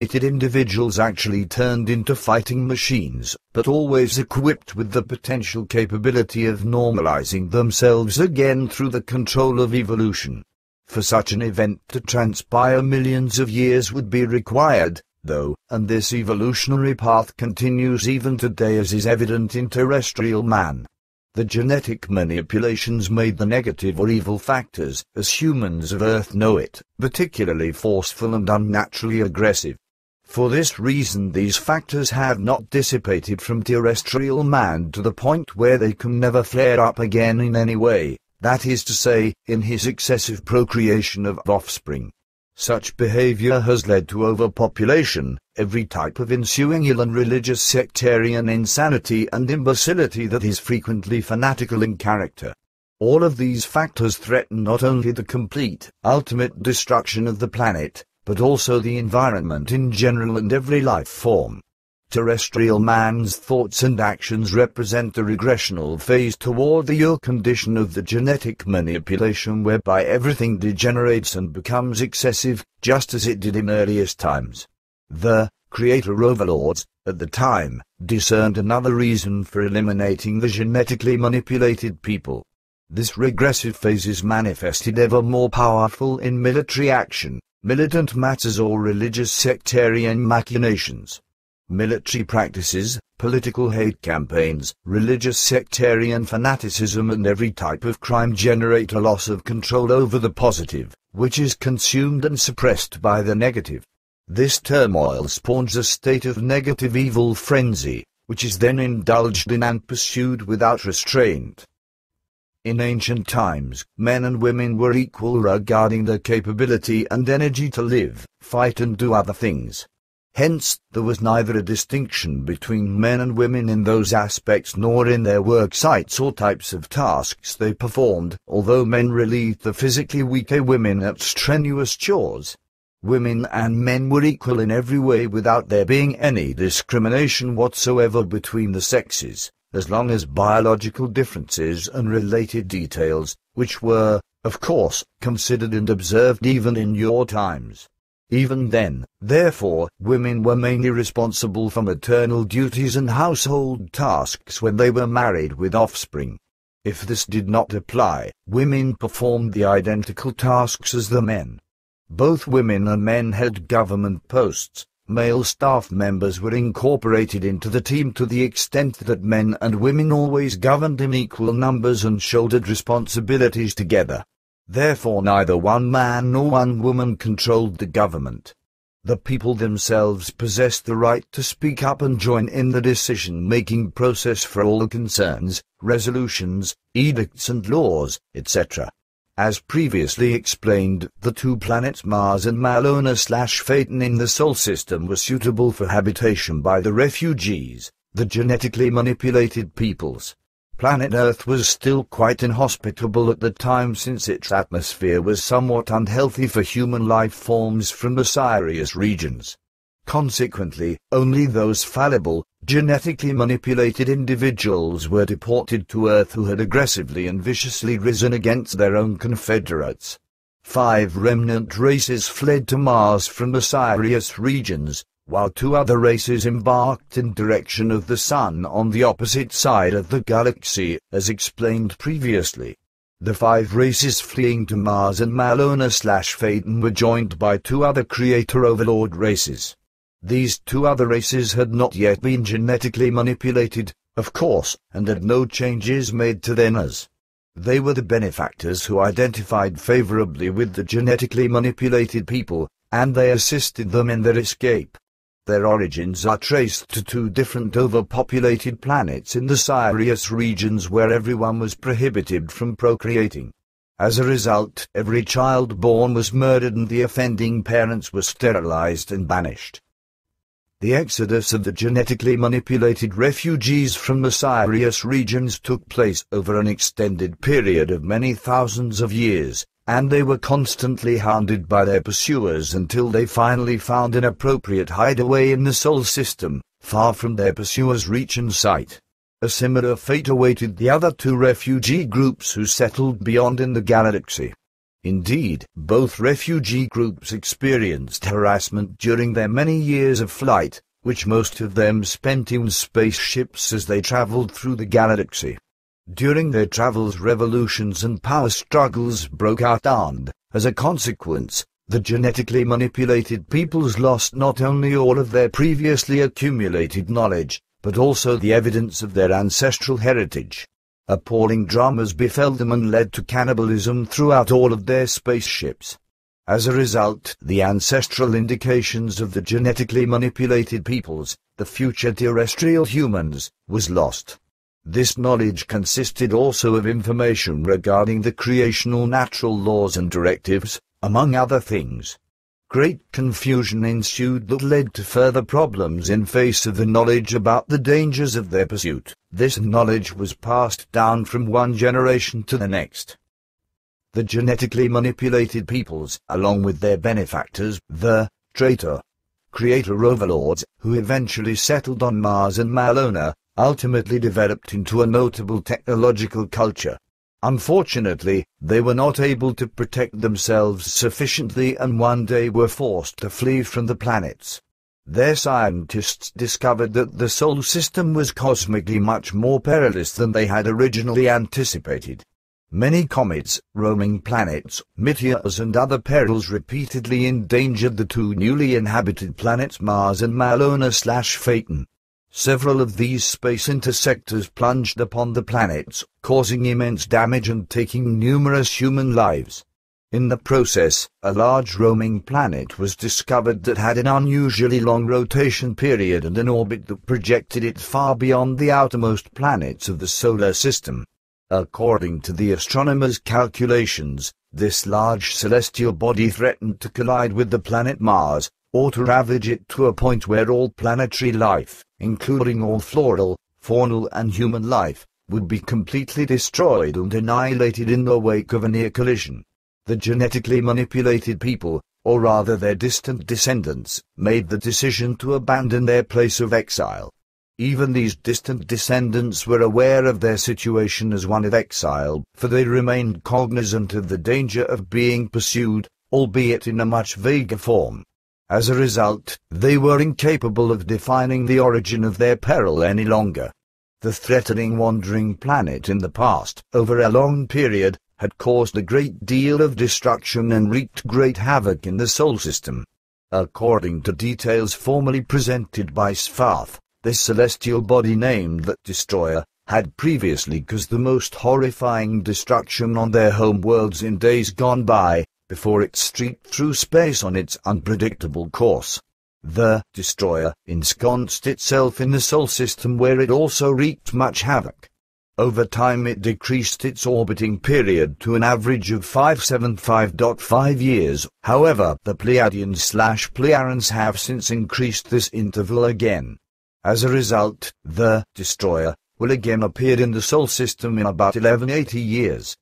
individuals actually turned into fighting machines, but always equipped with the potential capability of normalizing themselves again through the control of evolution. For such an event to transpire millions of years would be required, though, and this evolutionary path continues even today, as is evident in terrestrial man. The genetic manipulations made the negative or evil factors, as humans of Earth know it, particularly forceful and unnaturally aggressive. For this reason these factors have not dissipated from terrestrial man to the point where they can never flare up again in any way, that is to say, in his excessive procreation of offspring. Such behavior has led to overpopulation, every type of ensuing ill and religious sectarian insanity and imbecility that is frequently fanatical in character. All of these factors threaten not only the complete, ultimate destruction of the planet, but also the environment in general and every life form. Terrestrial man's thoughts and actions represent a regressional phase toward the ill condition of the genetic manipulation whereby everything degenerates and becomes excessive, just as it did in earliest times. The creator overlords, at the time, discerned another reason for eliminating the genetically manipulated people. This regressive phase is manifested ever more powerful in military action, militant matters or religious sectarian machinations. Military practices, political hate campaigns, religious sectarian fanaticism and every type of crime generate a loss of control over the positive, which is consumed and suppressed by the negative. This turmoil spawns a state of negative evil frenzy, which is then indulged in and pursued without restraint. In ancient times, men and women were equal regarding their capability and energy to live, fight and do other things. Hence, there was neither a distinction between men and women in those aspects nor in their work sites or types of tasks they performed, although men relieved the physically weaker women at strenuous chores. Women and men were equal in every way without there being any discrimination whatsoever between the sexes, as long as biological differences and related details, which were, of course, considered and observed even in your times. Even then, therefore, women were mainly responsible for maternal duties and household tasks when they were married with offspring. If this did not apply, women performed the identical tasks as the men. Both women and men held government posts. Male staff members were incorporated into the team to the extent that men and women always governed in equal numbers and shouldered responsibilities together. Therefore neither one man nor one woman controlled the government. The people themselves possessed the right to speak up and join in the decision-making process for all the concerns, resolutions, edicts and laws, etc. As previously explained, the two planets Mars and Malona/Phaeton in the Sol system were suitable for habitation by the refugees, the genetically manipulated peoples. Planet Earth was still quite inhospitable at the time since its atmosphere was somewhat unhealthy for human life forms from the Sirius regions. Consequently, only those fallible, genetically manipulated individuals were deported to Earth who had aggressively and viciously risen against their own confederates. 5 remnant races fled to Mars from the Sirius regions, while 2 other races embarked in direction of the Sun on the opposite side of the galaxy, as explained previously. The 5 races fleeing to Mars and Malona/Phaeton were joined by 2 other Creator Overlord races. These 2 other races had not yet been genetically manipulated, of course, and had no changes made to them as. They were the benefactors who identified favorably with the genetically manipulated people, and they assisted them in their escape. Their origins are traced to 2 different overpopulated planets in the Sirius regions where everyone was prohibited from procreating. As a result, every child born was murdered and the offending parents were sterilized and banished. The exodus of the genetically manipulated refugees from the Sirius regions took place over an extended period of many thousands of years, and they were constantly hounded by their pursuers until they finally found an appropriate hideaway in the Sol system, far from their pursuers' reach and sight. A similar fate awaited the other 2 refugee groups who settled beyond in the galaxy. Indeed, both refugee groups experienced harassment during their many years of flight, which most of them spent in spaceships as they traveled through the galaxy. During their travels, revolutions and power struggles broke out, and, as a consequence, the genetically manipulated peoples lost not only all of their previously accumulated knowledge, but also the evidence of their ancestral heritage. Appalling dramas befell them and led to cannibalism throughout all of their spaceships. As a result, the ancestral indications of the genetically manipulated peoples, the future terrestrial humans, was lost. This knowledge consisted also of information regarding the creational natural laws and directives, among other things. Great confusion ensued that led to further problems in face of the knowledge about the dangers of their pursuit. This knowledge was passed down from one generation to the next. The genetically manipulated peoples, along with their benefactors, the creator overlords, who eventually settled on Mars and Malona, ultimately developed into a notable technological culture. Unfortunately, they were not able to protect themselves sufficiently and one day were forced to flee from the planets. Their scientists discovered that the solar system was cosmically much more perilous than they had originally anticipated. Many comets, roaming planets, meteors and other perils repeatedly endangered the two newly inhabited planets Mars and Malona/Phaeton. Several of these space intersectors plunged upon the planets, causing immense damage and taking numerous human lives. In the process, a large roaming planet was discovered that had an unusually long rotation period and an orbit that projected it far beyond the outermost planets of the solar system. According to the astronomers' calculations, this large celestial body threatened to collide with the planet Mars, or to ravage it to a point where all planetary life, including all floral, faunal and human life, would be completely destroyed and annihilated in the wake of a near collision. The genetically manipulated people, or rather their distant descendants, made the decision to abandon their place of exile. Even these distant descendants were aware of their situation as one of exile, for they remained cognizant of the danger of being pursued, albeit in a much vaguer form. As a result, they were incapable of defining the origin of their peril any longer. The threatening wandering planet in the past, over a long period, had caused a great deal of destruction and wreaked great havoc in the Sol system. According to details formally presented by Sfath, this celestial body named the Destroyer had previously caused the most horrifying destruction on their home worlds in days gone by, before it streaked through space on its unpredictable course. The Destroyer ensconced itself in the Sol system where it also wreaked much havoc. Over time it decreased its orbiting period to an average of 575.5 years, however the Pleiadians/Plejarens have since increased this interval again. As a result, the Destroyer will again appear in the Sol system in about 1180 years.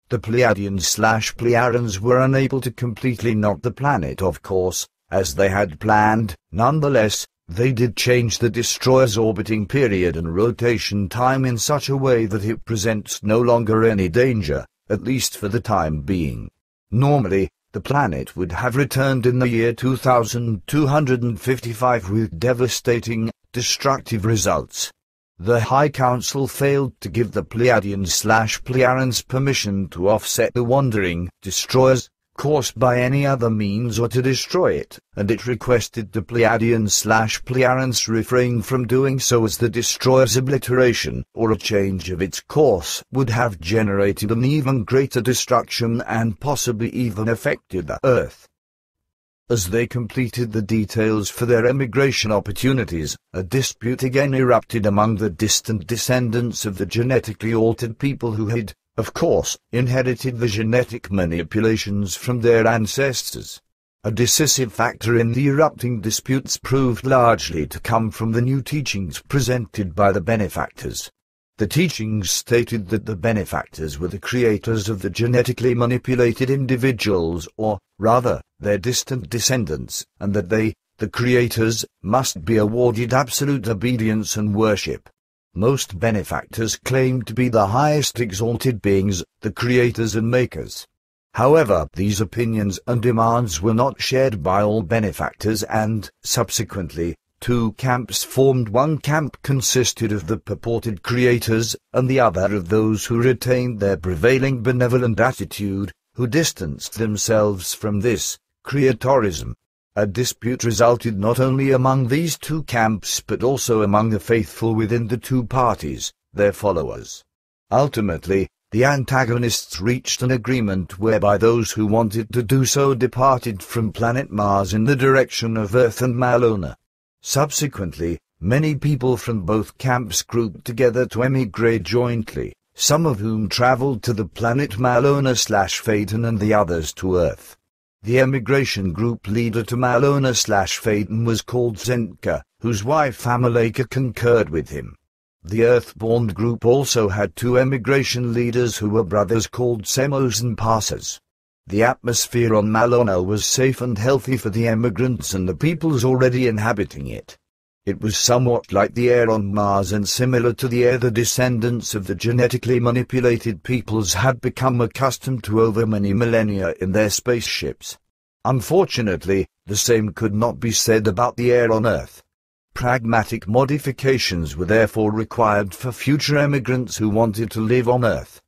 The Pleiadians/Plejarens were unable to completely knock the planet off course, as they had planned. Nonetheless, they did change the Destroyer's orbiting period and rotation time in such a way that it presents no longer any danger, at least for the time being. Normally, the planet would have returned in the year 2255 with devastating, destructive results. The High Council failed to give the Pleiadians/Plejarens permission to offset the wandering Destroyer's course by any other means or to destroy it, and it requested the Pleiadians/Plejarens refrain from doing so as the Destroyer's obliteration or a change of its course would have generated an even greater destruction and possibly even affected the Earth. As they completed the details for their emigration opportunities, a dispute again erupted among the distant descendants of the genetically altered people who had, of course, inherited the genetic manipulations from their ancestors. A decisive factor in the erupting disputes proved largely to come from the new teachings presented by the benefactors. The teachings stated that the benefactors were the creators of the genetically manipulated individuals, or, rather, their distant descendants, and that they, the creators, must be awarded absolute obedience and worship. Most benefactors claimed to be the highest exalted beings, the creators and makers. However, these opinions and demands were not shared by all benefactors, and, subsequently, two camps formed. One camp consisted of the purported creators, and the other of those who retained their prevailing benevolent attitude, who distanced themselves from this creatorism. A dispute resulted not only among these two camps but also among the faithful within the two parties, their followers. Ultimately, the antagonists reached an agreement whereby those who wanted to do so departed from planet Mars in the direction of Earth and Malona. Subsequently, many people from both camps grouped together to emigrate jointly, some of whom traveled to the planet Malona/Phaeton and the others to Earth. The emigration group leader to Malona/Phaeton was called Zenka, whose wife Amaleka concurred with him. The Earthborn group also had two emigration leaders who were brothers called Semos and Passers. The atmosphere on Malona was safe and healthy for the emigrants and the peoples already inhabiting it. It was somewhat like the air on Mars and similar to the air the descendants of the genetically manipulated peoples had become accustomed to over many millennia in their spaceships. Unfortunately, the same could not be said about the air on Earth. Pragmatic modifications were therefore required for future emigrants who wanted to live on Earth.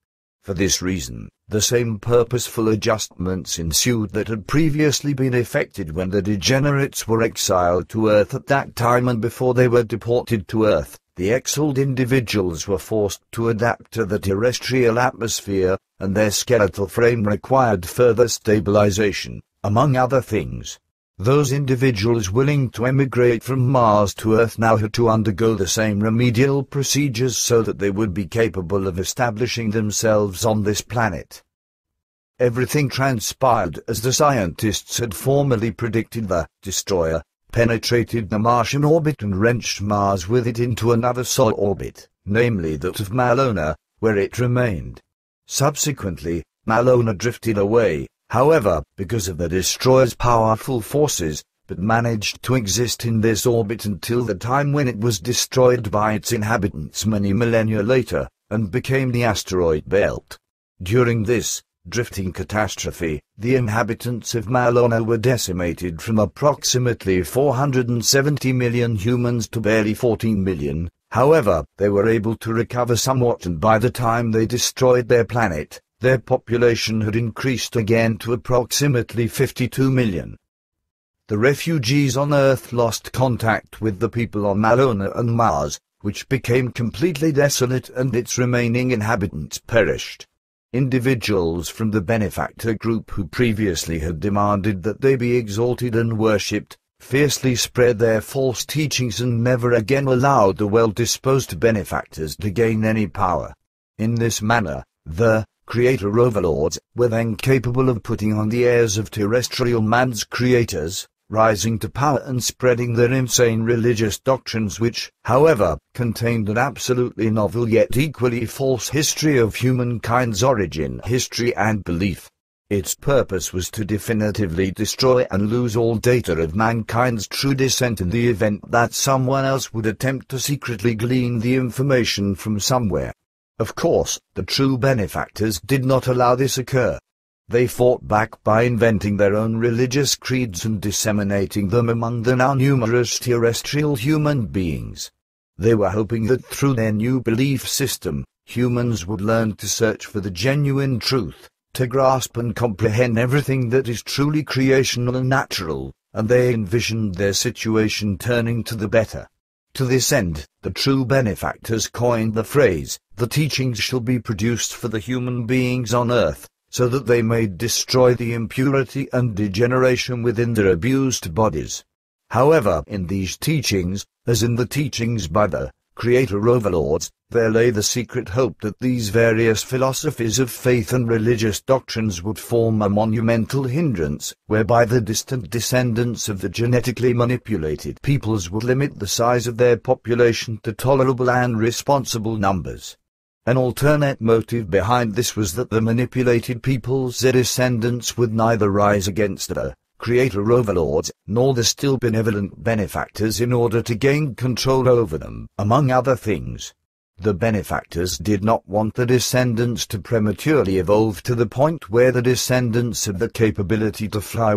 For this reason, the same purposeful adjustments ensued that had previously been effected when the degenerates were exiled to Earth at that time, and before they were deported to Earth, the exiled individuals were forced to adapt to the terrestrial atmosphere, and their skeletal frame required further stabilization, among other things. Those individuals willing to emigrate from Mars to Earth now had to undergo the same remedial procedures so that they would be capable of establishing themselves on this planet. Everything transpired as the scientists had formerly predicted. The destroyer penetrated the Martian orbit and wrenched Mars with it into another solar orbit, namely that of Malona, where it remained. Subsequently, Malona drifted away, however, because of the destroyer's powerful forces, but managed to exist in this orbit until the time when it was destroyed by its inhabitants many millennia later, and became the asteroid belt. During this drifting catastrophe, the inhabitants of Malona were decimated from approximately 470 million humans to barely 14 million, however, they were able to recover somewhat, and by the time they destroyed their planet, their population had increased again to approximately 52 million. The refugees on Earth lost contact with the people on Malona and Mars, which became completely desolate, and its remaining inhabitants perished. Individuals from the benefactor group who previously had demanded that they be exalted and worshipped, fiercely spread their false teachings and never again allowed the well-disposed benefactors to gain any power. In this manner, the creator overlords were then capable of putting on the airs of terrestrial man's creators, rising to power and spreading their insane religious doctrines, which, however, contained an absolutely novel yet equally false history of humankind's origin, history and belief. Its purpose was to definitively destroy and lose all data of mankind's true descent in the event that someone else would attempt to secretly glean the information from somewhere. Of course, the true benefactors did not allow this occur. They fought back by inventing their own religious creeds and disseminating them among the now numerous terrestrial human beings. They were hoping that through their new belief system, humans would learn to search for the genuine truth, to grasp and comprehend everything that is truly creational and natural, and they envisioned their situation turning to the better. To this end, the true benefactors coined the phrase, "The teachings shall be produced for the human beings on Earth, so that they may destroy the impurity and degeneration within their abused bodies." However, in these teachings, as in the teachings by the creator overlords, there lay the secret hope that these various philosophies of faith and religious doctrines would form a monumental hindrance, whereby the distant descendants of the genetically manipulated peoples would limit the size of their population to tolerable and responsible numbers. An alternate motive behind this was that the manipulated peoples' descendants would neither rise against the creator overlords, nor the still benevolent benefactors in order to gain control over them, among other things. The benefactors did not want the descendants to prematurely evolve to the point where the descendants have the capability to fly